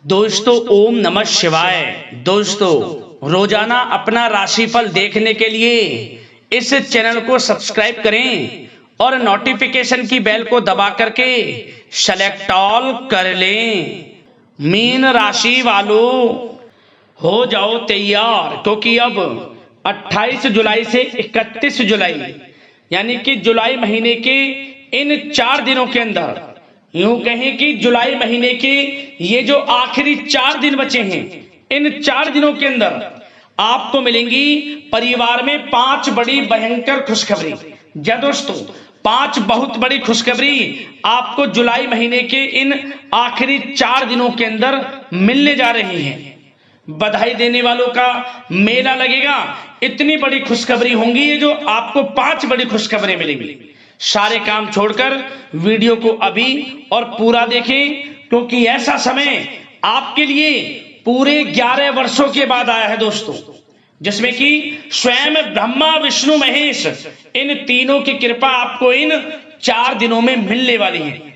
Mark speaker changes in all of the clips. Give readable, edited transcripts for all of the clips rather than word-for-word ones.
Speaker 1: दोस्तों ओम नमः शिवाय। दोस्तों रोजाना अपना राशिफल देखने के लिए इस चैनल को सब्सक्राइब करें और नोटिफिकेशन की बेल को दबा करके सेलेक्ट ऑल कर लें। मीन राशि वालों हो जाओ तैयार, क्योंकि अब 28 जुलाई से 31 जुलाई यानी कि जुलाई महीने के इन 4 दिनों के अंदर, यूं कहें कि जुलाई महीने के ये जो आखिरी 4 दिन बचे हैं, इन 4 दिनों के अंदर आपको मिलेंगी परिवार में 5 बड़ी भयंकर खुशखबरी। जी दोस्तों, 5 बहुत बड़ी खुशखबरी आपको जुलाई महीने के इन आखिरी 4 दिनों के अंदर मिलने जा रही हैं। बधाई देने वालों का मेला लगेगा। इतनी बड़ी खुशखबरी होंगी ये जो आपको 5 बड़ी खुशखबरें मिलेंगी। सारे काम छोड़कर वीडियो को अभी और पूरा देखें, क्योंकि ऐसा समय आपके लिए पूरे 11 वर्षों के बाद आया है दोस्तों, जिसमें कि स्वयं ब्रह्मा विष्णु महेश इन तीनों की कृपा आपको इन 4 दिनों में मिलने वाली है।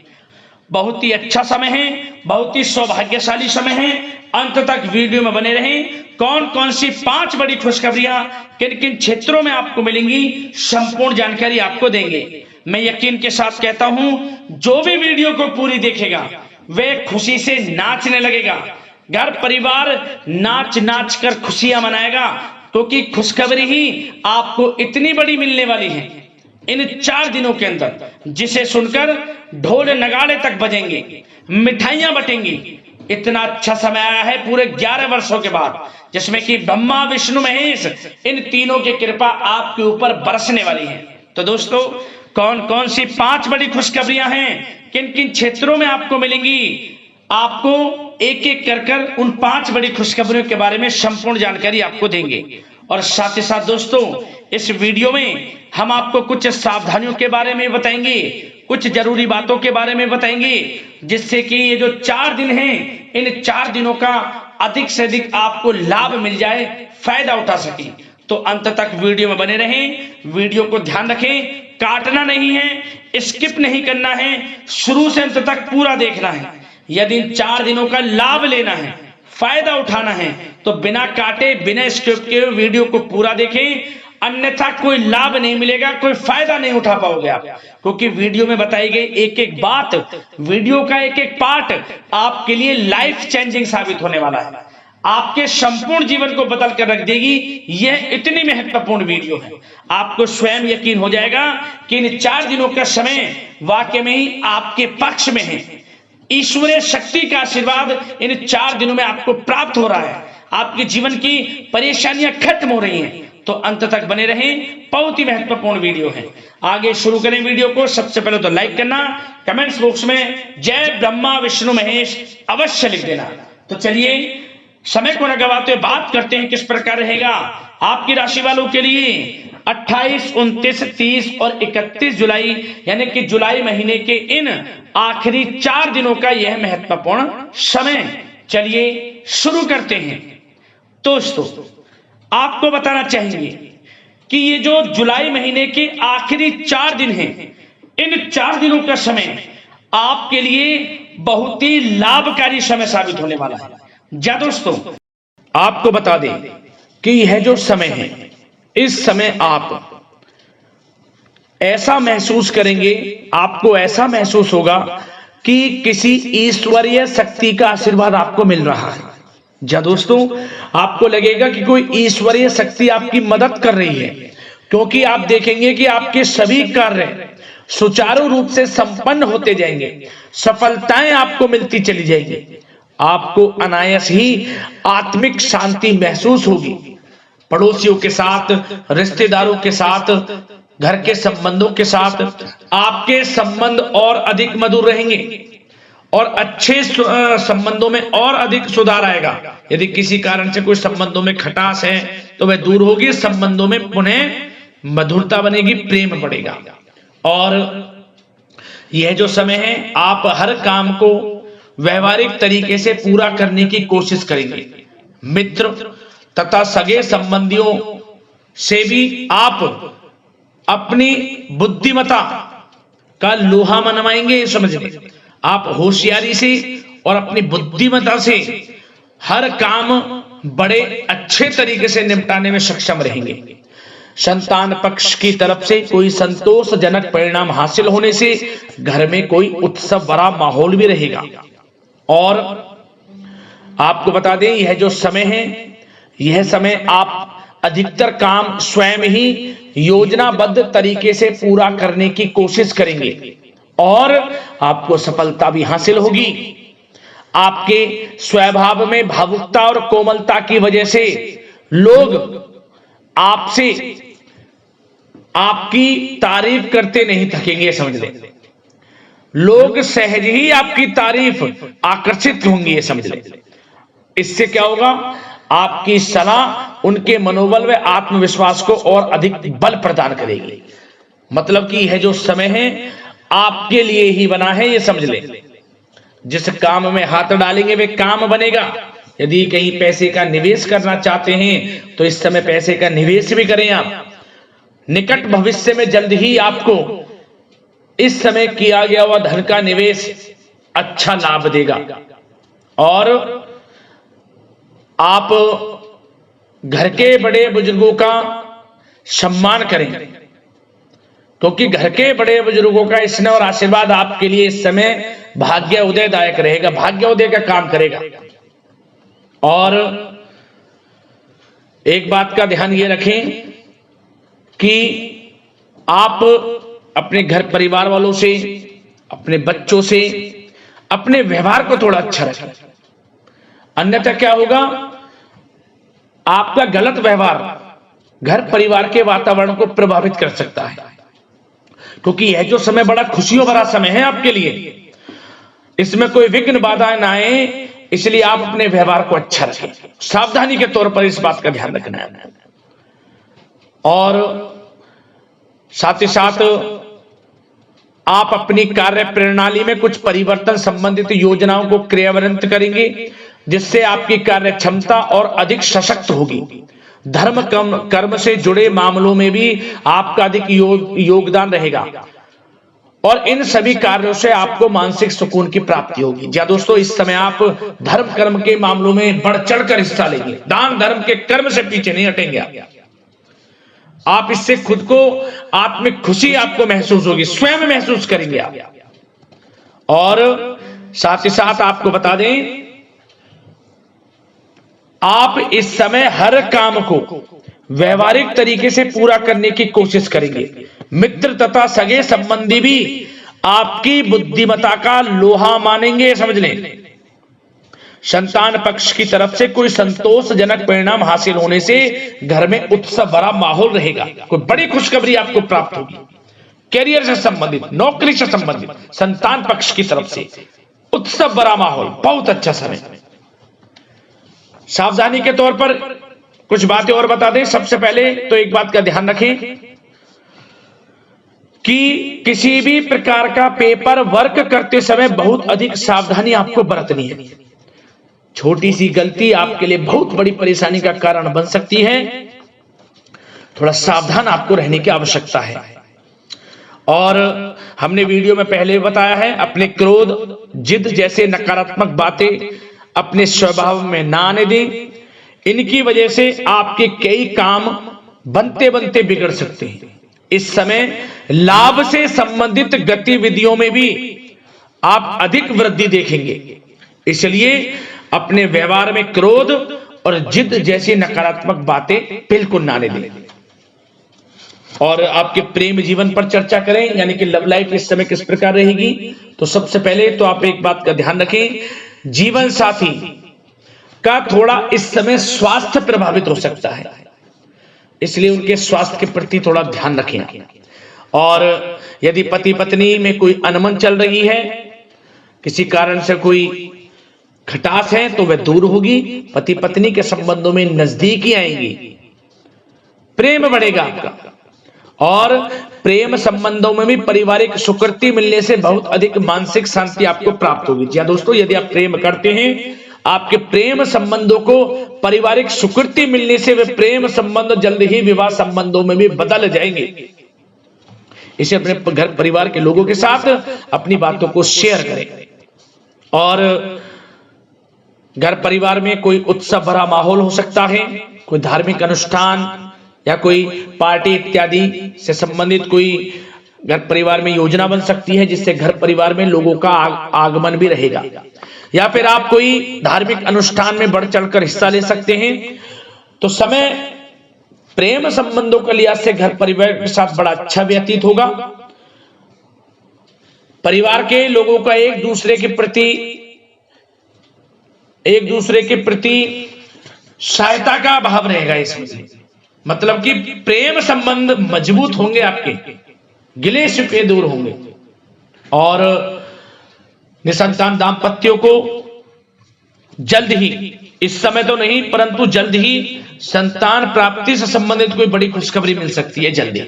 Speaker 1: बहुत ही अच्छा समय है, बहुत ही सौभाग्यशाली समय है। अंत तक वीडियो में बने रहें। कौन कौन सी 5 बड़ी खुशखबरियां किन किन क्षेत्रों में आपको मिलेंगी, संपूर्ण जानकारी आपको देंगे। मैं यकीन के साथ कहता हूं, जो भी वीडियो को पूरी देखेगा वह खुशी से नाचने लगेगा। घर परिवार नाच नाच कर खुशियां मनाएगा, क्योंकि खुशखबरी ही आपको इतनी बड़ी मिलने वाली है इन 4 दिनों के अंदर, जिसे सुनकर ढोल नगाड़े तक बजेंगे, मिठाइयां बटेंगी। इतना अच्छा समय आया है पूरे 11 वर्षों के बाद, जिसमें कि ब्रह्मा विष्णु महेश इन तीनों की कृपा आपके ऊपर बरसने वाली है। तो दोस्तों, कौन कौन सी 5 बड़ी खुशखबरियां हैं, किन किन क्षेत्रों में आपको मिलेंगी, आपको एक एक कर उन 5 बड़ी खुशखबरियों के बारे में संपूर्ण जानकारी आपको देंगे। और साथ ही साथ दोस्तों, इस वीडियो में हम आपको कुछ सावधानियों के बारे में बताएंगे, कुछ जरूरी बातों के बारे में बताएंगे, जिससे कि ये जो 4 दिन हैं, इन 4 दिनों का अधिक से अधिक आपको लाभ मिल जाए, फायदा उठा सके। तो अंत तक वीडियो में बने रहें। वीडियो को ध्यान रखें, काटना नहीं है, स्किप नहीं करना है, शुरू से अंत तक पूरा देखना है। यदि इन 4 दिनों का लाभ लेना है, फायदा उठाना है, तो बिना काटे बिना स्किप के वीडियो को पूरा देखें, अन्यथा कोई लाभ नहीं मिलेगा, कोई फायदा नहीं उठा पाओगे आप। क्योंकि वीडियो में बताई गई एक एक बात, वीडियो का एक एक पार्ट आपके लिए लाइफ चेंजिंग साबित होने वाला है, आपके संपूर्ण जीवन को बदल कर रख देगी। यह इतनी महत्वपूर्ण वीडियो है, आपको स्वयं यकीन हो जाएगा कि इन 4 दिनों का समय वाकई में ही आपके पक्ष में है। ईश्वरीय शक्ति का आशीर्वाद इन 4 दिनों में आपको प्राप्त हो रहा है, आपके जीवन की परेशानियां खत्म हो रही हैं। तो अंत तक बने रहें, बहुत ही महत्वपूर्ण वीडियो है। आगे शुरू करें वीडियो को। सबसे पहले तो लाइक करना, कमेंट्स बॉक्स में जय ब्रह्मा विष्णु महेश अवश्य लिख देना। तो चलिए समय को न गवाते हुए बात करते हैं किस प्रकार रहेगा आपकी राशि वालों के लिए 28, 29, 30 और 31 जुलाई यानी कि जुलाई महीने के इन आखिरी 4 दिनों का यह महत्वपूर्ण समय। चलिए शुरू करते हैं। दोस्तों, आपको बताना चाहिए कि ये जो जुलाई महीने के आखिरी 4 दिन हैं, इन 4 दिनों का समय आपके लिए बहुत ही लाभकारी समय साबित होने वाला है। जा दोस्तों, आपको बता दें कि यह जो समय है, इस समय आप ऐसा महसूस करेंगे, आपको ऐसा महसूस होगा कि किसी ईश्वरीय शक्ति का आशीर्वाद आपको मिल रहा है। जा दोस्तों, आपको लगेगा कि कोई ईश्वरीय शक्ति आपकी मदद कर रही है, क्योंकि आप देखेंगे कि आपके सभी कार्य सुचारू रूप से संपन्न होते जाएंगे, सफलताएं आपको मिलती चली जाएंगी, आपको अनायास ही आत्मिक शांति महसूस होगी। पड़ोसियों के साथ, रिश्तेदारों के साथ, घर के संबंधों के साथ आपके संबंध और अधिक मधुर रहेंगे और अच्छे संबंधों में और अधिक सुधार आएगा। यदि किसी कारण से कोई संबंधों में खटास है तो वह दूर होगी, संबंधों में पुनः मधुरता बनेगी, प्रेम बढ़ेगा। और यह जो समय है, आप हर काम को व्यवहारिक तरीके से पूरा करने की कोशिश करेंगे। मित्र तथा सगे संबंधियों से भी आप अपनी बुद्धिमत्ता का लोहा मनवाएंगे। समझ लें, आप होशियारी से और अपनी बुद्धिमत्ता से हर काम बड़े अच्छे तरीके से निपटाने में सक्षम रहेंगे। संतान पक्ष की तरफ से कोई संतोषजनक परिणाम हासिल होने से घर में कोई उत्सव भरा माहौल भी रहेगा। और आपको बता दें, यह जो समय है, यह समय आप अधिकतर काम स्वयं ही योजनाबद्ध तरीके से पूरा करने की कोशिश करेंगे और आपको सफलता भी हासिल होगी। आपके स्वभाव में भावुकता और कोमलता की वजह से लोग आपसे आपकी तारीफ करते नहीं थकेंगे, समझ लें। लोग सहज ही आपकी तारीफ आकर्षित होंगी, ये समझ लें। इससे क्या होगा, आपकी सलाह उनके मनोबल व आत्मविश्वास को और अधिक बल प्रदान करेगी। मतलब कि यह जो समय है आपके लिए ही बना है, ये समझ लें। जिस काम में हाथ डालेंगे वे काम बनेगा। यदि कहीं पैसे का निवेश करना चाहते हैं तो इस समय पैसे का निवेश भी करें आप। निकट भविष्य में जल्द ही आपको इस समय किया गया हुआ धन का निवेश अच्छा लाभ देगा। और आप घर के बड़े बुजुर्गों का सम्मान करें, क्योंकि घर के बड़े बुजुर्गों का स्नेह और आशीर्वाद आपके लिए इस समय भाग्य उदयदायक रहेगा, भाग्य उदय का काम करेगा। और एक बात का ध्यान ये रखें कि आप अपने घर परिवार वालों से, अपने बच्चों से अपने व्यवहार को थोड़ा अच्छा रखें। अन्यथा क्या होगा, आपका गलत व्यवहार घर परिवार के वातावरण को प्रभावित कर सकता है। क्योंकि यह जो समय बड़ा खुशियों भरा समय है आपके लिए, इसमें कोई विघ्न बाधा ना आए, इसलिए आप अपने व्यवहार को अच्छा रखें। सावधानी के तौर पर इस बात का ध्यान रखना है। और साथ ही साथ आप अपनी कार्य प्रणाली में कुछ परिवर्तन संबंधित योजनाओं को क्रियान्वित करेंगे, जिससे आपकी कार्य क्षमता और अधिक सशक्त होगी। धर्म कर्म से जुड़े मामलों में भी आपका अधिक योगदान रहेगा और इन सभी कार्यों से आपको मानसिक सुकून की प्राप्ति होगी। जी दोस्तों, इस समय आप धर्म कर्म के मामलों में बढ़ चढ़कर हिस्सा लेंगे। दान धर्म के कर्म से पीछे नहीं हटेंगे आप। इससे खुद को आत्मिक खुशी आपको महसूस होगी, स्वयं महसूस करेंगे आप। और साथ ही साथ आपको बता दें, आप इस समय हर काम को व्यवहारिक तरीके से पूरा करने की कोशिश करेंगे। मित्र तथा सगे संबंधी भी आपकी बुद्धिमत्ता का लोहा मानेंगे, समझ लें। संतान पक्ष की तरफ से कोई संतोषजनक परिणाम हासिल होने से घर में उत्सव भरा माहौल रहेगा। कोई बड़ी खुशखबरी आपको प्राप्त होगी। कैरियर से संबंधित, नौकरी से संबंधित, संतान पक्ष की तरफ से उत्सव भरा माहौल, बहुत अच्छा समय। सावधानी के तौर पर कुछ बातें और बता दें। सबसे पहले तो एक बात का ध्यान रखें कि किसी भी प्रकार का पेपर वर्क करते समय बहुत अधिक सावधानी आपको बरतनी है। छोटी सी गलती आपके लिए बहुत बड़ी परेशानी का कारण बन सकती है। थोड़ा सावधान आपको रहने की आवश्यकता है। और हमने वीडियो में पहले बताया है, अपने क्रोध, जिद जैसे नकारात्मक बातें अपने स्वभाव में ना आने दें। इनकी वजह से आपके कई काम बनते बनते बिगड़ सकते हैं। इस समय लाभ से संबंधित गतिविधियों में भी आप अधिक वृद्धि देखेंगे, इसलिए अपने व्यवहार में क्रोध और जिद जैसी नकारात्मक बातें बिल्कुल ना आने दें। और आपके प्रेम जीवन पर चर्चा करें, यानी कि लव लाइफ इस समय किस प्रकार रहेगी। तो सबसे पहले तो आप एक बात का ध्यान रखें, जीवन साथी का थोड़ा इस समय स्वास्थ्य प्रभावित हो सकता है, इसलिए उनके स्वास्थ्य के प्रति थोड़ा ध्यान रखें। और यदि पति पत्नी में कोई अनबन चल रही है, किसी कारण से कोई खटास है, तो वह दूर होगी। पति पत्नी के संबंधों में नजदीकी आएंगी, प्रेम बढ़ेगा आपका। और प्रेम संबंधों में भी पारिवारिक स्वीकृति मिलने से बहुत अधिक मानसिक शांति आपको प्राप्त होगी। जी दोस्तों, यदि आप प्रेम करते हैं, आपके प्रेम संबंधों को पारिवारिक स्वीकृति मिलने से वे प्रेम संबंध जल्द ही विवाह संबंधों में भी बदल जाएंगे। इसे अपने घर परिवार के लोगों के साथ अपनी बातों को शेयर करें। और घर परिवार में कोई उत्सव भरा माहौल हो सकता है, कोई धार्मिक अनुष्ठान या कोई पार्टी इत्यादि से संबंधित कोई घर परिवार में योजना बन सकती है, जिससे घर परिवार में लोगों का आगमन भी रहेगा। या फिर आप कोई धार्मिक अनुष्ठान में बढ़ चढ़कर हिस्सा ले सकते हैं। तो समय प्रेम संबंधों के लिहाज से घर परिवार के साथ बड़ा अच्छा व्यतीत होगा। परिवार के लोगों का एक दूसरे के प्रति सहायता का भाव रहेगा इसमें, मतलब कि प्रेम संबंध मजबूत होंगे, आपके गिले शिकवे दूर होंगे। और निसंतान दाम्पत्यों को जल्द ही, इस समय तो नहीं परंतु जल्द ही संतान प्राप्ति से संबंधित कोई बड़ी खुशखबरी मिल सकती है जल्दी।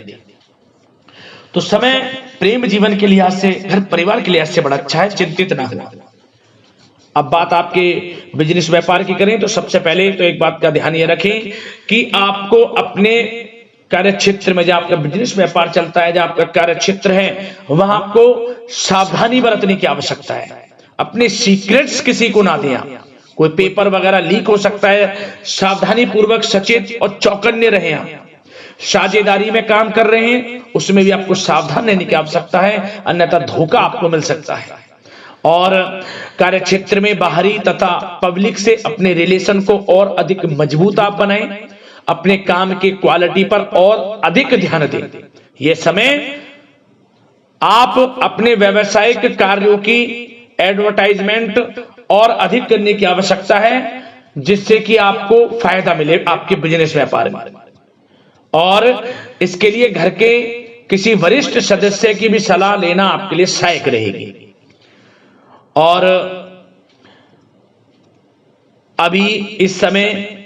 Speaker 1: तो समय प्रेम जीवन के लिहाज से, घर परिवार के लिहाज से बड़ा अच्छा है, चिंतित ना हो। अब बात आपके बिजनेस व्यापार की करें तो सबसे पहले तो एक बात का ध्यान ये रखें कि आपको अपने कार्य क्षेत्र में, जहां आपका बिजनेस व्यापार चलता है, जहां आपका कार्य क्षेत्र है, वहां आपको सावधानी बरतने की आवश्यकता है। अपने सीक्रेट्स किसी को ना दें। कोई पेपर वगैरह लीक हो सकता है, सावधानी पूर्वक सचेत और चौकन्ने रहें। आप साझेदारी में काम कर रहे हैं, उसमें भी आपको सावधान रहने की आवश्यकता है, अन्यथा धोखा आपको मिल सकता है। और कार्य क्षेत्र में बाहरी तथा पब्लिक से अपने रिलेशन को और अधिक मजबूत आप बनाएं। अपने काम की क्वालिटी पर और अधिक ध्यान दें। यह समय आप अपने व्यावसायिक कार्यों की एडवर्टाइजमेंट और अधिक करने की आवश्यकता है, जिससे कि आपको फायदा मिले आपके बिजनेस व्यापार में। और इसके लिए घर के किसी वरिष्ठ सदस्य की भी सलाह लेना आपके लिए सहायक रहेगी। और अभी इस समय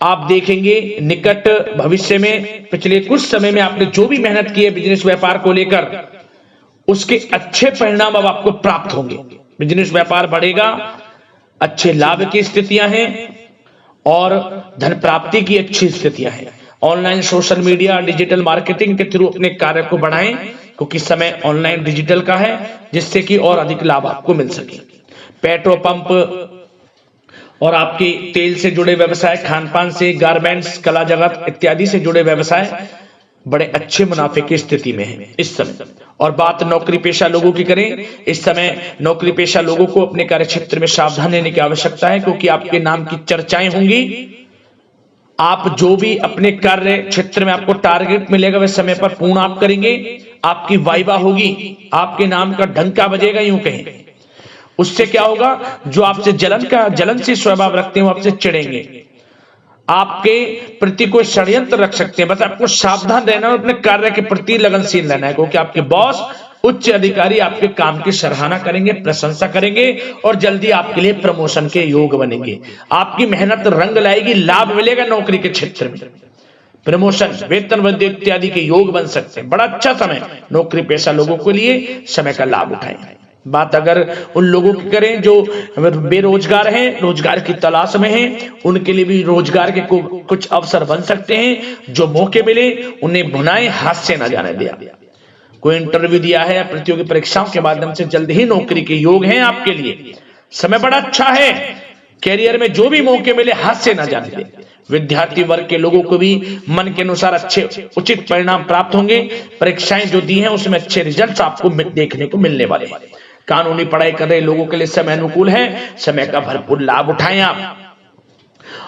Speaker 1: आप देखेंगे निकट भविष्य में, पिछले कुछ समय में आपने जो भी मेहनत की है बिजनेस व्यापार को लेकर, उसके अच्छे परिणाम अब आपको प्राप्त होंगे। बिजनेस व्यापार बढ़ेगा, अच्छे लाभ की स्थितियां हैं और धन प्राप्ति की अच्छी स्थितियां हैं। Online social media digital marketing के थ्रू अपने कार्य को बढ़ाएं, क्योंकि समय ऑनलाइन डिजिटल का है, जिससे कि और अधिक लाभ आपको मिल सके। पेट्रोल पंप और आपके तेल से जुड़े व्यवसाय, खान पान से, गारमेंट्स, कला जगत इत्यादि से जुड़े व्यवसाय बड़े अच्छे मुनाफे की स्थिति में है इस समय। और बात नौकरी पेशा लोगों की करें, इस समय नौकरी पेशा लोगों को अपने कार्य क्षेत्र में सावधान रहने की आवश्यकता है, क्योंकि आपके नाम की चर्चाएं होंगी। आप जो भी अपने कार्य क्षेत्र में आपको टारगेट मिलेगा वह समय पर पूर्ण आप करेंगे। आपकी वाइवा होगी, आपके नाम का डंका बजेगा, यूं कहें। उससे क्या होगा, जो आपसे जलनशील स्वभाव रखते हैं वो आपसे चिढ़ेंगे, आपके प्रति कोई षड्यंत्र रख सकते हैं। बस आपको सावधान रहना और अपने कार्य के प्रति लगनशील रहना है, क्योंकि आपके बॉस, उच्च अधिकारी आपके काम की सराहना करेंगे, प्रशंसा करेंगे और जल्दी आपके लिए प्रमोशन के योग बनेंगे। आपकी मेहनत रंग लाएगी, लाभ मिलेगा नौकरी के क्षेत्र में, प्रमोशन, वेतन वृद्धि इत्यादि के योग बन सकते हैं। बड़ा अच्छा समय नौकरी पेशा लोगों के लिए, समय का लाभ उठाएं। बात अगर उन लोगों की करें जो बेरोजगार हैं, रोजगार की तलाश में हैं, उनके लिए भी रोजगार के कुछ अवसर बन सकते हैं। जो मौके मिले उन्हें भुनाएं, हाथ से न जाने दिया। कोई इंटरव्यू दिया है या प्रतियोगी परीक्षाओं के माध्यम से जल्द ही नौकरी के योग हैं आपके लिए। समय बड़ा अच्छा है, कैरियर में जो भी मौके मिले हाथ से न जाने दें। विद्यार्थी वर्ग के लोगों को भी मन के अनुसार अच्छे उचित परिणाम प्राप्त होंगे। परीक्षाएं जो दी हैं उसमें अच्छे रिजल्ट आपको देखने को मिलने वाले हैं। कानूनी पढ़ाई कर रहे लोगों के लिए समय अनुकूल है, समय का भरपूर लाभ उठाएं आप।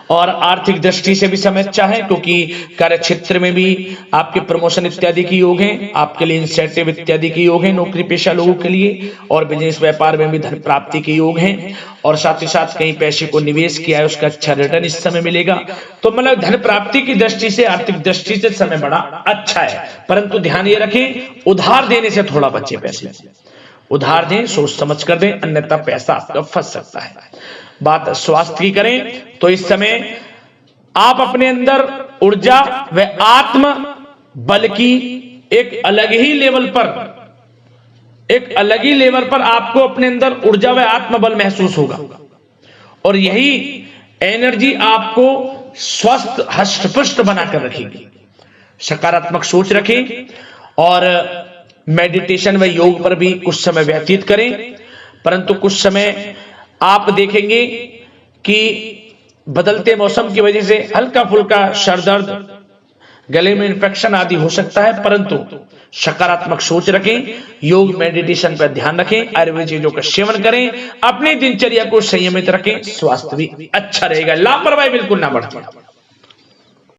Speaker 1: और आर्थिक दृष्टि से भी समय अच्छा है, क्योंकि कार्य क्षेत्र में भी आपके प्रमोशन इत्यादि की योग हैं, आपके लिए इंसेंटिव इत्यादि के योग हैं नौकरी पेशा लोगों के लिए। और बिजनेस व्यापार में भी धन प्राप्ति के योग हैं, और साथ ही साथ कहीं पैसे को निवेश किया है उसका अच्छा रिटर्न इस समय मिलेगा। तो मतलब धन प्राप्ति की दृष्टि से, आर्थिक दृष्टि से समय बड़ा अच्छा है। परंतु ध्यान ये रखें, उधार देने से थोड़ा बचे। पैसे उधार दें, सोच समझ कर दें, अन्यथा पैसा आपका फंस सकता है। बात स्वास्थ्य की करें तो इस समय आप अपने अंदर ऊर्जा व आत्म बल की एक अलग ही लेवल पर आपको अपने अंदर ऊर्जा व आत्म बल महसूस होगा। और यही एनर्जी आपको स्वस्थ हष्ट-पुष्ट बनाकर रखेगी। सकारात्मक सोच रखें और मेडिटेशन व योग पर भी कुछ समय व्यतीत करें। परंतु कुछ समय आप देखेंगे कि बदलते मौसम की वजह से हल्का फुल्का सर दर्द, गले में इन्फेक्शन आदि हो सकता है, परंतु सकारात्मक सोच रखें, योग मेडिटेशन पर ध्यान रखें, आयुर्वेद चीजों का सेवन करें, अपनी दिनचर्या को संयमित रखें, स्वास्थ्य भी अच्छा रहेगा। लापरवाही बिल्कुल ना बरतें।